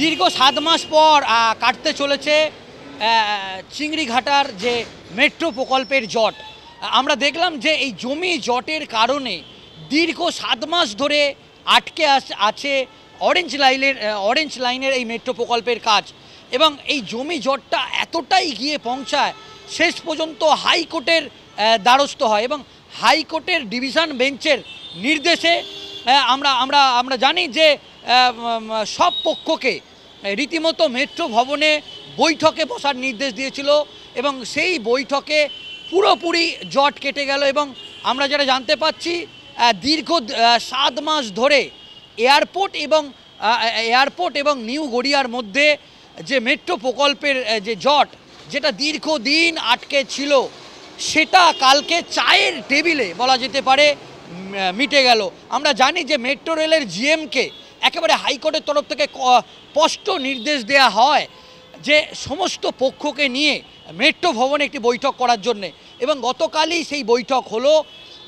দীর্ঘ 7 মাস পর কাটতে চলেছে চিংড়িঘাটার যে মেট্রো প্রকল্পের জট। আমরা দেখলাম যে এই জমি জটের কারণে দীর্ঘ 7 মাস ধরে আটকে আছে অরেঞ্জ লাইনের এই মেট্রো প্রকল্পের কাজ, এবং এই জমি জটটা এতটাই গিয়ে পৌঁছায় শেষ পর্যন্ত হাইকোর্টের দ্বারস্থ হয়, এবং হাইকোর্টের ডিভিশন বেঞ্চের নির্দেশে আমরা জানি যে সব পক্ষকে রীতিমতো মেট্রো ভবনে বৈঠকে বসার নির্দেশ দিয়েছিল, এবং সেই বৈঠকে পুরোপুরি জট কেটে গেল। এবং আমরা যারা জানতে পাচ্ছি দীর্ঘ 7 মাস ধরে এয়ারপোর্ট এবং নিউ গড়িয়ার মধ্যে যে মেট্রো প্রকল্পের যে জট, যেটা দীর্ঘদিন আটকে ছিল, সেটা কালকে চায়ের টেবিলে বলা যেতে পারে মিটে গেল। আমরা জানি যে মেট্রো রেলের জিএমকে একেবারে হাইকোর্টের তরফ থেকে স্পষ্ট নির্দেশ দেওয়া হয় যে সমস্ত পক্ষকে নিয়ে মেট্রো ভবনে একটি বৈঠক করার জন্যে, এবং গতকালই সেই বৈঠক হলো।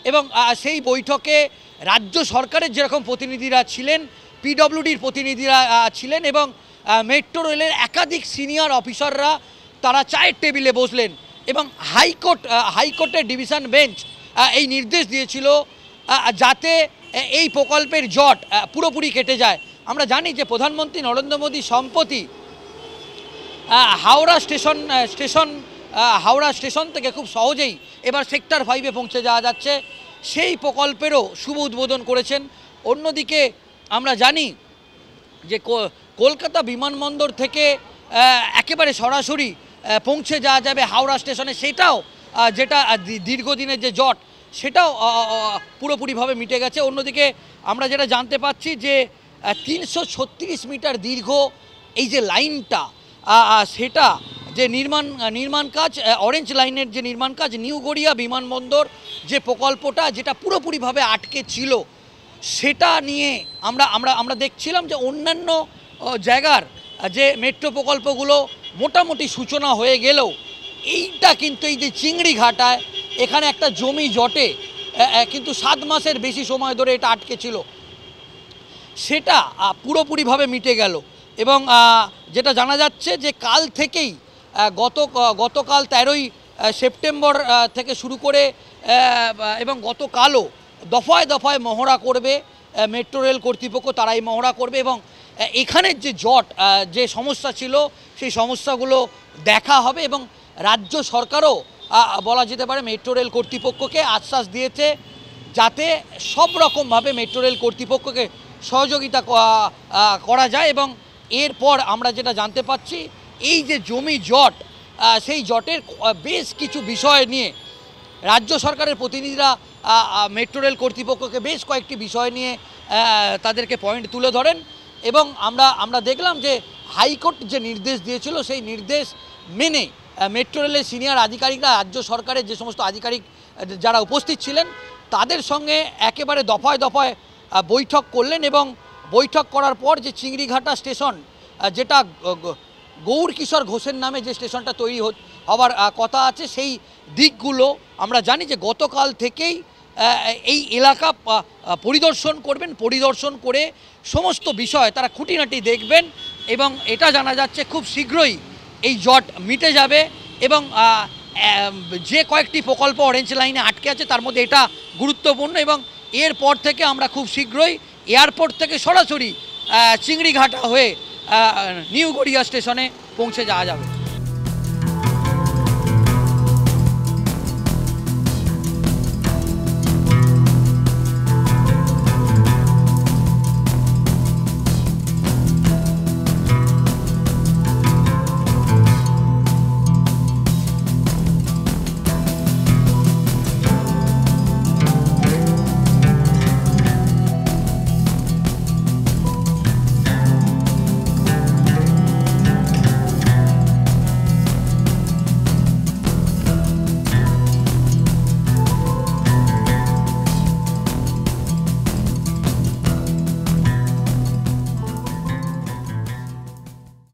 এবং সেই বৈঠকে রাজ্য সরকারের যেরকম প্রতিনিধিরা ছিলেন, পিডব্লিউডির প্রতিনিধিরা ছিলেন, এবং মেট্রো রেলের একাধিক সিনিয়র অফিসাররা তারা চায়ের টেবিলে বসলেন, এবং হাইকোর্টের ডিভিশন বেঞ্চ এই নির্দেশ দিয়েছিল যাতে এই প্রকল্পের জট পুরোপুরি কেটে যায়। আমরা জানি যে প্রধানমন্ত্রী নরেন্দ্র মোদী সম্প্রতি হাওড়া হাওড়া স্টেশন থেকে খুব সহজেই এবার সেক্টর 5-এ পৌঁছে যাওয়া যাচ্ছে। সেই প্রকল্পেরও শুভ উদ্বোধন করেছেন। অন্যদিকে আমরা জানি যে কলকাতা বিমানবন্দর থেকে একেবারে সরাসরি পৌঁছে যাওয়া যাবে হাওড়া স্টেশনে, সেটাও যেটা দীর্ঘদিনের যে জট সেটাও পুরোপুরিভাবে মিটে গেছে। অন্যদিকে আমরা যেটা জানতে পাচ্ছি যে 336 মিটার দীর্ঘ এই যে লাইনটা, সেটা যে নির্মাণ কাজ, অরেঞ্জ লাইনের যে নির্মাণ কাজ, নিউ গড়িয়া বিমানবন্দর যে প্রকল্পটা যেটা পুরোপুরিভাবে আটকে ছিল, সেটা নিয়ে আমরা দেখছিলাম যে অন্যান্য জায়গার যে মেট্রো প্রকল্পগুলো মোটামুটি সূচনা হয়ে গেলেও এইটা কিন্তু এই যে চিংড়িঘাটায় এখানে একটা জমি জটে কিন্তু 7 মাসের বেশি সময় ধরে এটা আটকে ছিল, সেটা পুরোপুরিভাবে মিটে গেল। এবং যেটা জানা যাচ্ছে যে কাল থেকেই গতকাল 13ই সেপ্টেম্বর থেকে শুরু করে এবং গতকালও দফায় দফায় মহড়া করবে মেট্রো রেল কর্তৃপক্ষ, তারাই মহড়া করবে এবং এখানের যে জট যে সমস্যা ছিল সেই সমস্যাগুলো দেখা হবে। এবং রাজ্য সরকারও বলা যেতে পারে মেট্রো রেল কর্তৃপক্ষকে আশ্বাস দিয়েছে যাতে সব রকমভাবে মেট্রো রেল কর্তৃপক্ষকে সহযোগিতা করা যায়। এবং এরপর আমরা যেটা জানতে পাচ্ছি এই যে জমি জট, সেই জটের বেশ কিছু বিষয় নিয়ে রাজ্য সরকারের প্রতিনিধিরা মেট্রো রেল কর্তৃপক্ষকে বেশ কয়েকটি বিষয় নিয়ে তাদেরকে পয়েন্ট তুলে ধরেন। এবং আমরা দেখলাম যে হাইকোর্ট যে নির্দেশ দিয়েছিল সেই নির্দেশ মেনে মেট্রো রেলের সিনিয়র আধিকারিকরা রাজ্য সরকারের যে সমস্ত আধিকারিক যারা উপস্থিত ছিলেন তাদের সঙ্গে একেবারে দফায় দফায় বৈঠক করলেন। এবং বৈঠক করার পর যে চিংড়িঘাটা স্টেশন, যেটা গৌরকিশোর ঘোষের নামে যে স্টেশনটা তৈরি হওয়ার কথা আছে, সেই দিকগুলো আমরা জানি যে গতকাল থেকেই এই এলাকা পরিদর্শন করবেন, পরিদর্শন করে সমস্ত বিষয় তারা খুঁটিনাটি দেখবেন। এবং এটা জানা যাচ্ছে খুব শীঘ্রই এই জট মিটে যাবে। এবং যে কয়েকটি প্রকল্প অরেঞ্জ লাইনে আটকে আছে তার মধ্যে এটা গুরুত্বপূর্ণ। এবং এরপর থেকে আমরা খুব শীঘ্রই এয়ারপোর্ট থেকে সরাসরি চিংড়িঘাটা হয়ে নিউ গড়িয়া স্টেশনে পৌঁছে যাওয়া যাবে।